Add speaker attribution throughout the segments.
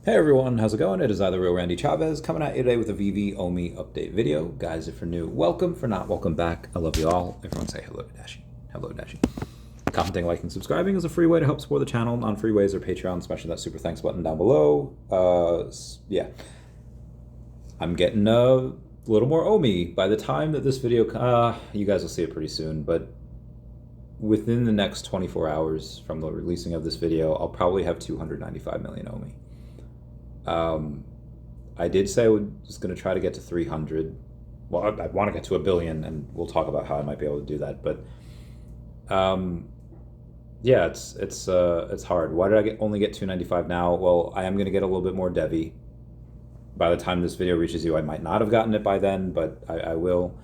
Speaker 1: Hey everyone, how's it going? It is either Real Randy Chavez coming at you today with a VeVe OMI update video. Guys, if you're new, welcome. For not, welcome back. I love you all. Everyone say hello to Dashi. Hello, Dashi. Commenting, liking, subscribing is a free way to help support the channel. Non-free ways are Patreon, smashing that super thanks button down below. Yeah. I'm getting a little more OMI. By the time that this video, you guys will see it pretty soon, but within the next 24 hours from the releasing of this video, I'll probably have 295 million OMI. I did say I was going to try to get to 300. Well, I want to get to 1 billion, and we'll talk about how I might be able to do that. But yeah, it's hard. Why did I only get 295 now? Well, I am going to get a little bit more DEVVE. By the time this video reaches you, I might not have gotten it by then, but I will.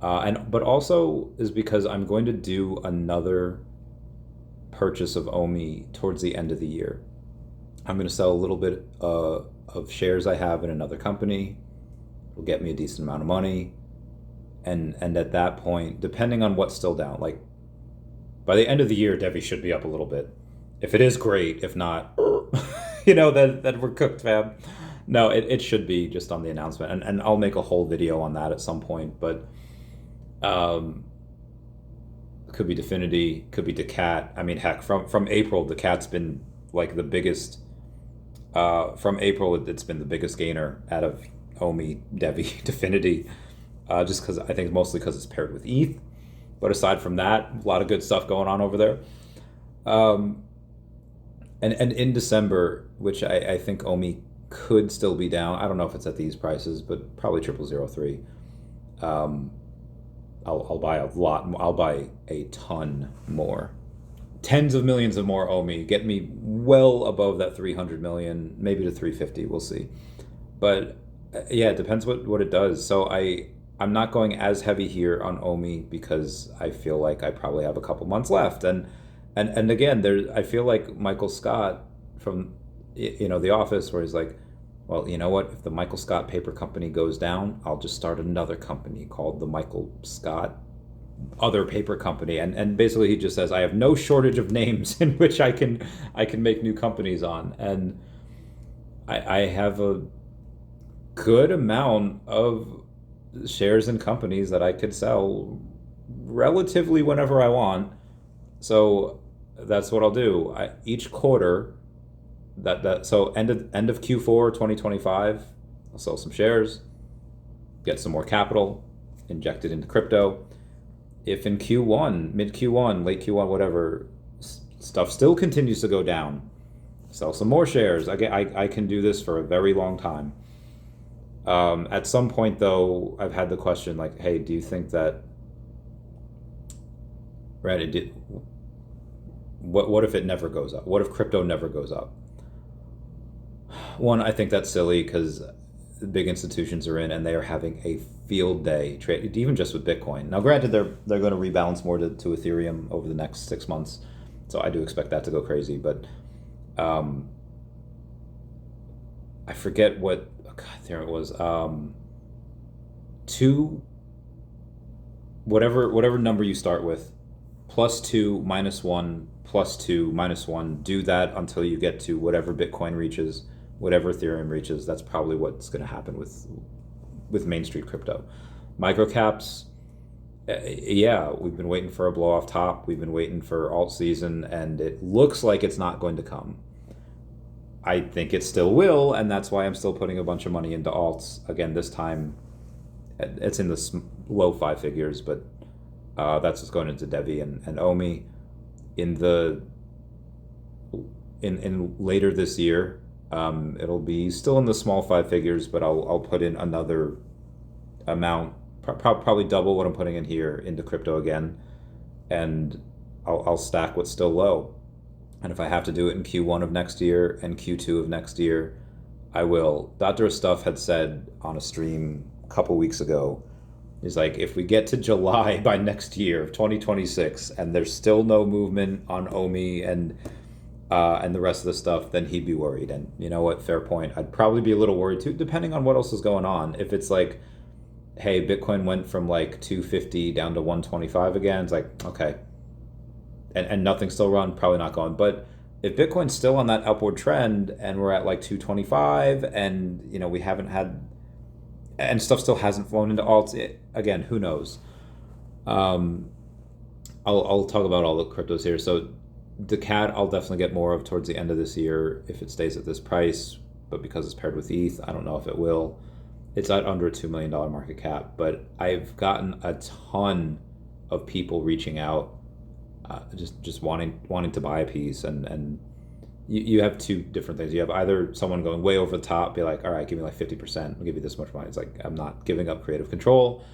Speaker 1: But also is because I'm going to do another purchase of OMI towards the end of the year. I'm going to sell a little bit of shares I have in another company. It'll get me a decent amount of money. And at that point, depending on what's still down, like by the end of the year, DEVVE should be up a little bit. If it is, great. If not, you know, that we're cooked, fam. No, it should be just on the announcement. And I'll make a whole video on that at some point. But could be DEFINITY, could be DACAT. I mean, heck, from April, DACAT's been like the biggest. From April, it's been the biggest gainer out of OMI, DEVVE, DEFINITY, just because I think mostly because it's paired with ETH. But aside from that, a lot of good stuff going on over there. And in December, which I think OMI could still be down. I don't know if it's at these prices, but probably 0003. I'll buy a lot. I'll buy a ton more. Tens of millions of more OMI, get me well above that 300 million, maybe to 350, we'll see. But yeah, it depends what it does. So I'm not going as heavy here on OMI because I feel like I probably have a couple months left. And again, I feel like Michael Scott from The Office, where he's like, well, you know what, if the Michael Scott paper company goes down, I'll just start another company called the Michael Scott other paper company, and basically he just says I have no shortage of names in which I can make new companies on, and I have a good amount of shares in companies that I could sell relatively whenever I want. So that's what I'll do. Each quarter so end of Q4 2025, I'll sell some shares, get some more capital, inject it into crypto. If in Q1, mid Q1, late Q1, whatever, stuff still continues to go down, sell some more shares. I can do this for a very long time. At some point, though, I've had the question like, hey, do you think that, right, what if it never goes up? What if crypto never goes up? One, I think that's silly because big institutions are in and they are having a field day trade, even just with Bitcoin. Now granted, they're going to rebalance more to Ethereum over the next 6 months, so I do expect that to go crazy. But I forget what, oh God, there it was, two, whatever number you start with, +2, -1, +2, -1, do that until you get to whatever Bitcoin reaches, whatever Ethereum reaches. That's probably what's going to happen with Main Street crypto. Microcaps, yeah, we've been waiting for a blow off top. We've been waiting for alt season, and it looks like it's not going to come. I think it still will, and that's why I'm still putting a bunch of money into alts. Again, this time, it's in the low 5 figures, but that's what's going into DEVVE and OMI. In later this year, it'll be still in the small 5 figures, but I'll put in another amount, probably double what I'm putting in here, into crypto again, and I'll stack what's still low. And if I have to do it in Q1 of next year and Q2 of next year, I will. Dr. Stuff had said on a stream a couple weeks ago, he's like, if we get to July by next year, 2026, and there's still no movement on OMI and the rest of the stuff, then he'd be worried. And you know what, fair point. I'd probably be a little worried too, depending on what else is going on. If it's like, hey, Bitcoin went from like 250 down to 125 again, it's like, okay. And nothing's still run, probably not going. But if Bitcoin's still on that upward trend and we're at like 225 and we haven't had, and stuff still hasn't flown into alts, again, who knows? I'll talk about all the cryptos here. So DACAT I'll definitely get more of towards the end of this year if it stays at this price, but because it's paired with ETH, I don't know if it will. It's at under a $2 million market cap, but I've gotten a ton of people reaching out, just wanting to buy a piece, and you have two different things. You have either someone going way over the top, be like, all right, give me like 50%, I'll give you this much money. It's like, I'm not giving up creative control.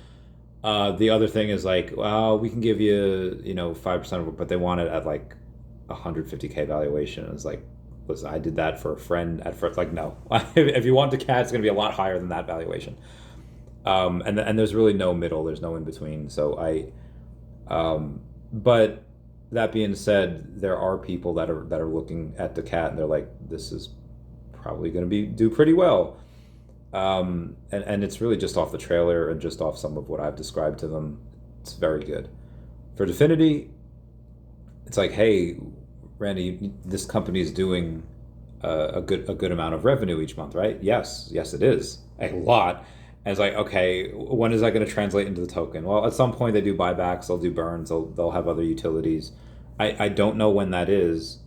Speaker 1: The other thing is like, well, we can give you 5% of it, but they want it at like 150K valuation. And it's like, listen, I did that for a friend at first. Like, no, if you want DACAT, it's going to be a lot higher than that valuation. And there's really no middle. There's no in between. So but that being said, there are people that are looking at DACAT and they're like, this is probably going to do pretty well. And it's really just off the trailer and just off some of what I've described to them. It's very good. For DEFINITY, it's like, hey, Randy, this company is doing a good amount of revenue each month, right? Yes, it is a lot. And it's like, okay, when is that going to translate into the token? Well, at some point they do buybacks, they'll do burns, they'll have other utilities. I don't know when that is.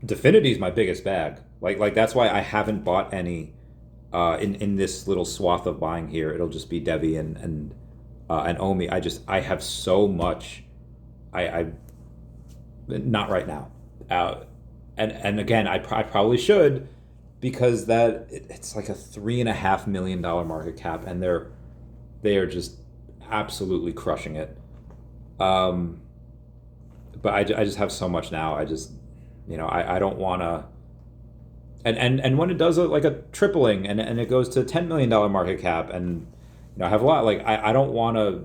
Speaker 1: DEFINITY is my biggest bag. Like that's why I haven't bought any in this little swath of buying here. It'll just be DEVVE and OMI. I have so much. I not right now. And again, I probably should, because it's like a $3.5 million market cap, and they are just absolutely crushing it. But I just have so much now. I just I don't want to. And when it does like a tripling and it goes to $10 million market cap, and I have a lot, like I don't want to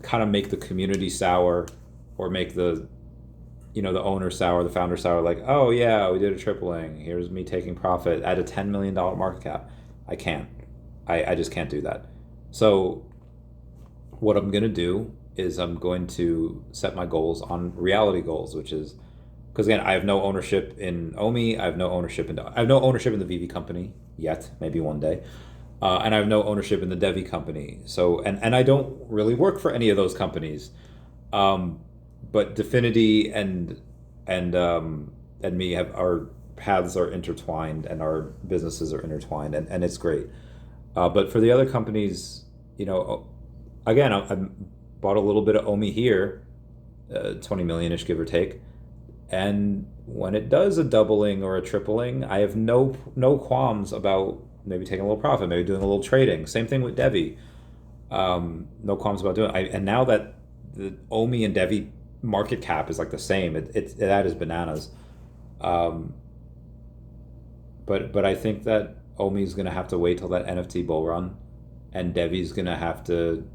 Speaker 1: kind of make the community sour or make the the owner sour, the founder sour, like, oh yeah, we did a tripling, here's me taking profit at a $10 million market cap. I can't. I just can't do that. So what I'm going to do is I'm going to set my goals on reality goals, which is, because again, I have no ownership in OMI, I have no ownership in the VeVe company yet, maybe one day, and I have no ownership in the DEVVE company. So and I don't really work for any of those companies, but DEFINITY and me our paths are intertwined and our businesses are intertwined, and it's great. But for the other companies, again, I bought a little bit of OMI here, 20 million-ish, give or take. And when it does a doubling or a tripling, I have no qualms about maybe taking a little profit, maybe doing a little trading. Same thing with DEVVE. No qualms about doing it. And now that the OMI and DEVVE market cap is like the same, that is bananas. But I think that OMI is going to have to wait till that NFT bull run, and DEVVE is going to have to.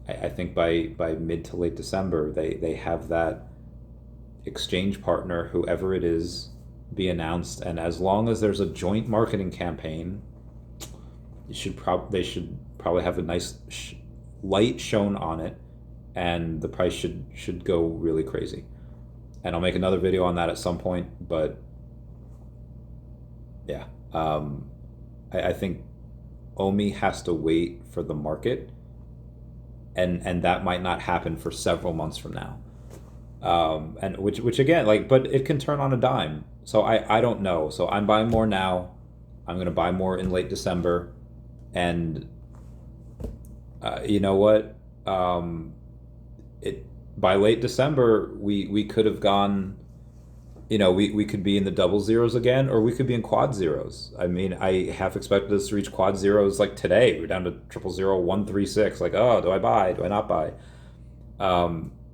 Speaker 1: I think by mid to late December, they have that exchange partner, whoever it is, be announced, and as long as there's a joint marketing campaign, they should probably have a nice light shown on it, and the price should go really crazy. And I'll make another video on that at some point, but yeah, I think OMI has to wait for the market, and that might not happen for several months from now. And which again, but it can turn on a dime. So I don't know. So I'm buying more now. I'm going to buy more in late December, and you know what? By late December, we could have gone. We could be in the double zeros again, or we could be in quad zeros. I mean, I half expected us to reach quad zeros like today. We're down to 0000136. Like, oh, do I buy? Do I not buy?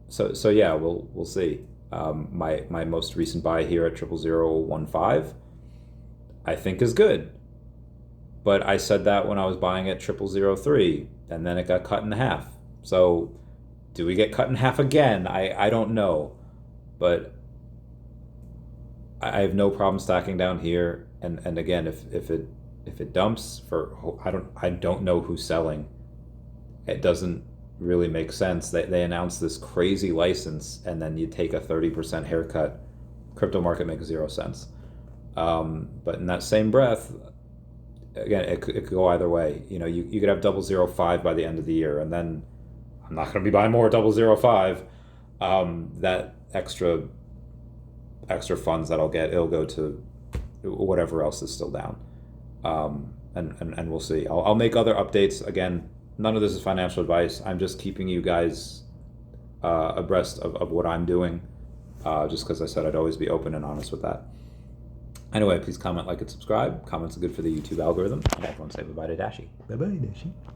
Speaker 1: So yeah, we'll see. My most recent buy here at 00015, I think is good. But I said that when I was buying at 0003, and then it got cut in half. So do we get cut in half again? I don't know, but I have no problem stacking down here. And again, if it dumps I don't know who's selling. It doesn't really make sense. They announced this crazy license, and then you take a 30% haircut crypto market makes 0 sense. But in that same breath, again, it could go either way. You know, you could have 0.005 by the end of the year, and then I'm not going to be buying more 0.005. That extra funds that I'll get, it'll go to whatever else is still down. And we'll see. I'll make other updates. Again, none of this is financial advice. I'm just keeping you guys abreast of what I'm doing, just because I said I'd always be open and honest with that. Anyway, please comment, like, and subscribe. Comments are good for the YouTube algorithm. And everyone say bye-bye to Dashi. Bye-bye, Dashi.